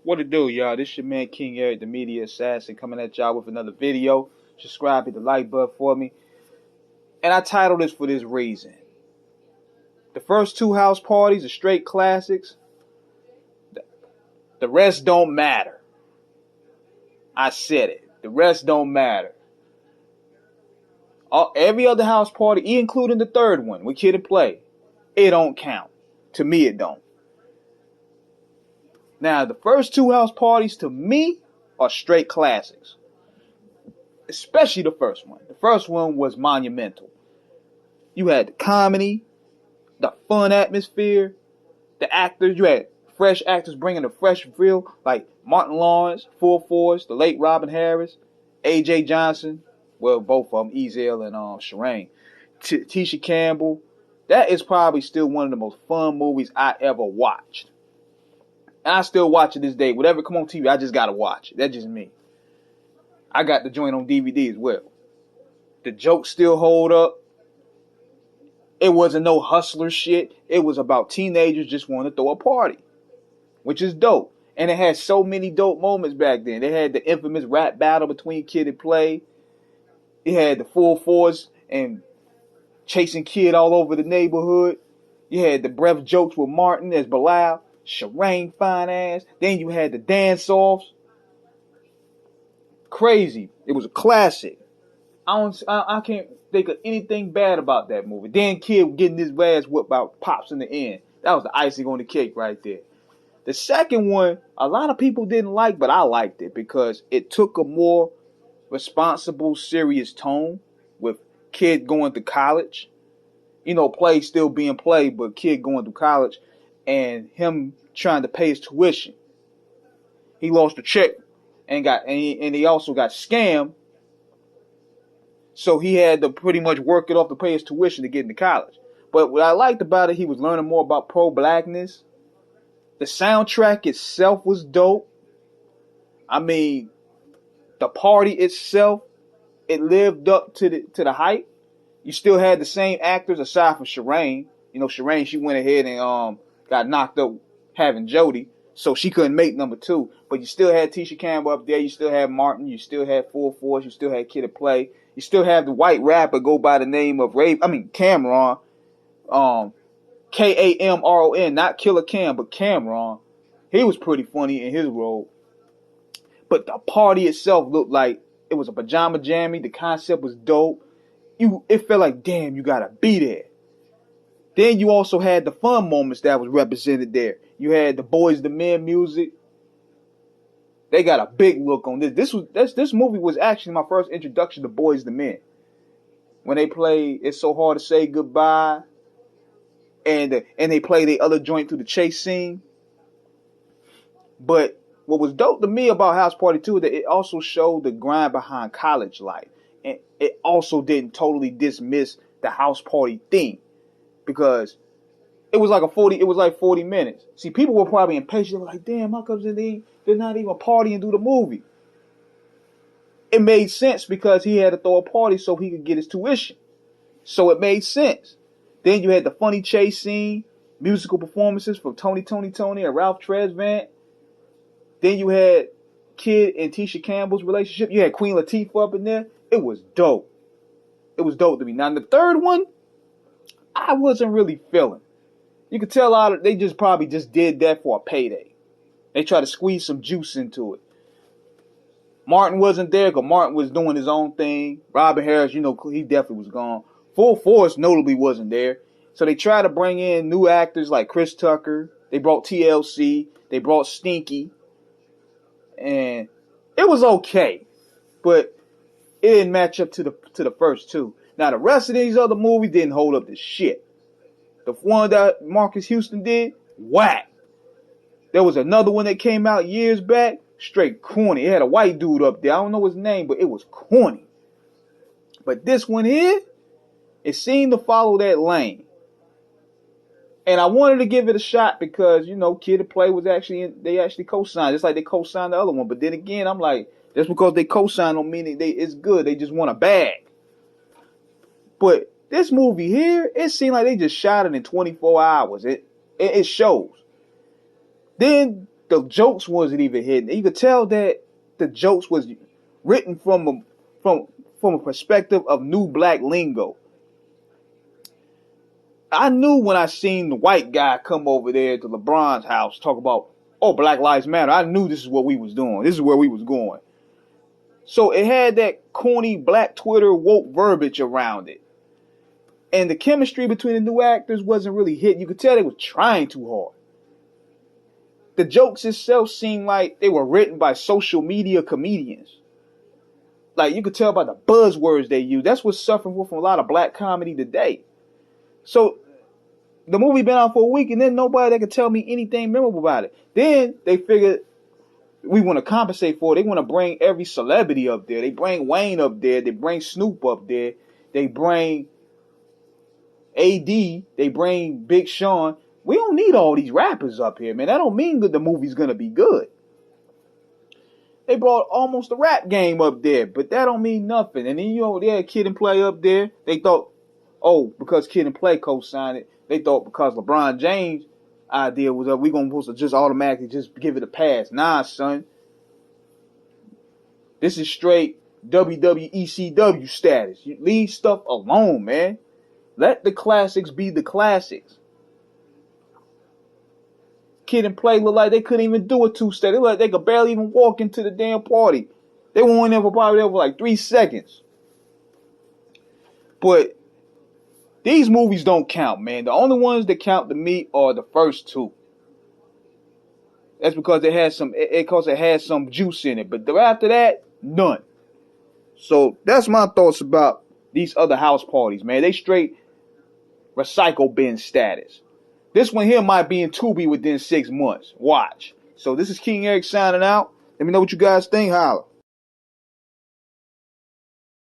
What it do, y'all? This your man King Eric, the media assassin, coming at y'all with another video. Subscribe, hit the like button for me. And I titled this for this reason. The first two house parties are straight classics. The rest don't matter. I said it. The rest don't matter. Every other house party, including the third one with Kid and Play, it don't count. To me, it don't. Now, the first two house parties, to me, are straight classics. Especially the first one. The first one was monumental. You had the comedy, the fun atmosphere, the actors. You had fresh actors bringing a fresh feel, like Martin Lawrence, Full Force, the late Robin Harris, A.J. Johnson. Well, both of them, Ezell and Shireen. Tisha Campbell. That is probably still one of the most fun movies I ever watched. And I still watch it this day. Whatever come on TV, I just gotta watch it. That's just me. I got the joint on DVD as well. The jokes still hold up. It wasn't no hustler shit. It was about teenagers just wanting to throw a party, which is dope. And it had so many dope moments back then. They had the infamous rap battle between Kid and Play. It had the Full Force and chasing Kid all over the neighborhood. You had the breath jokes with Martin as Bilal, Shireen fine ass. Then you had the dance-offs. Crazy. It was a classic. I can't think of anything bad about that movie. Then Kid getting his ass whipped by Pops in the end. That was the icing on the cake right there. The second one, a lot of people didn't like, but I liked it because it took a more responsible, serious tone with Kid going to college. You know, Play still being played, but Kid going to college and him trying to pay his tuition. He lost a check and he also got scammed. So he had to pretty much work it off to pay his tuition to get into college. But what I liked about it, he was learning more about pro-blackness. The soundtrack itself was dope. I mean, the party itself, it lived up to the hype. You still had the same actors aside from Shireen. You know, Shireen, she went ahead and got knocked up having Jody, so she couldn't make number two. But you still had Tisha Campbell up there. You still had Martin. You still had Full Force. You still had Kid and Play. You still have the white rapper go by the name of Cameron, Kamron, not Killer Cam, but Cameron. He was pretty funny in his role. But the party itself looked like it was a pajama jammy. The concept was dope. It felt like, damn, you gotta be there. Then you also had the fun moments that was represented there. You had the Boys the Men music. They got a big look on this. This movie was actually my first introduction to Boys the Men. When they played It's So Hard to Say Goodbye, and they played the other joint through the chase scene. But what was dope to me about House Party 2 is that it also showed the grind behind college life. And it also didn't totally dismiss the house party thing. Because it was like 40 minutes. See, people were probably impatient. They were like, damn, how come they're not even partying through the movie? It made sense because he had to throw a party so he could get his tuition. So it made sense. Then you had the funny chase scene, musical performances from Tony and Ralph Tresvant. Then you had Kid and Tisha Campbell's relationship. You had Queen Latifah up in there. It was dope. It was dope to me. Now, the third one, I wasn't really feeling. You could tell they probably did that for a payday. They tried to squeeze some juice into it. Martin wasn't there because Martin was doing his own thing. Robin Harris, he definitely was gone. Full Force notably wasn't there. So they tried to bring in new actors like Chris Tucker. They brought TLC. They brought Stinky. And it was okay. But it didn't match up to the first two. Now, the rest of these other movies didn't hold up to shit. The one that Marcus Houston did, whack. There was another one that came out years back, straight corny. It had a white dude up there. I don't know his name, but it was corny. But this one here, it seemed to follow that lane. And I wanted to give it a shot because, Kid and Play was they actually co-signed, just like they co-signed the other one. But then again, I'm like, just because they co-signed don't mean it's good. They just want a bag. But this movie here, it seemed like they just shot it in 24 hours. It shows. Then the jokes wasn't even hidden. You could tell that the jokes was written from a perspective of new black lingo. I knew when I seen the white guy come over there to LeBron's house talk about, oh, Black Lives Matter. I knew this is what we was doing. This is where we was going. So it had that corny black Twitter woke verbiage around it. And the chemistry between the new actors wasn't really hitting. You could tell they were trying too hard. The jokes itself seemed like they were written by social media comedians. Like, you could tell by the buzzwords they use. That's what's suffering from a lot of black comedy today. So the movie been out for a week, and then nobody that could tell me anything memorable about it. Then they figured we want to compensate for it. They want to bring every celebrity up there. They bring Wayne up there. They bring Snoop up there. They bring AD. They bring Big Sean. We don't need all these rappers up here, man. That don't mean that the movie's going to be good. They brought almost the rap game up there, but that don't mean nothing. And then, you know, they had Kid and Play up there. They thought, oh, because Kid and Play co-signed it, they thought because LeBron James' idea was that we're going to just automatically just give it a pass. Nah, son. This is straight WWECW status. You leave stuff alone, man. Let the classics be the classics. Kid and Play look like they couldn't even do a two-step. They look like they could barely even walk into the damn party. They weren't there for probably there for like 3 seconds. But these movies don't count, man. The only ones that count to me are the first two. That's because it had some juice in it. But after that, none. So that's my thoughts about these other house parties, man. They straight recycle bin status. This one here might be in Tubi within 6 months. Watch. So this is King Eric signing out. Let me know what you guys think. Holla.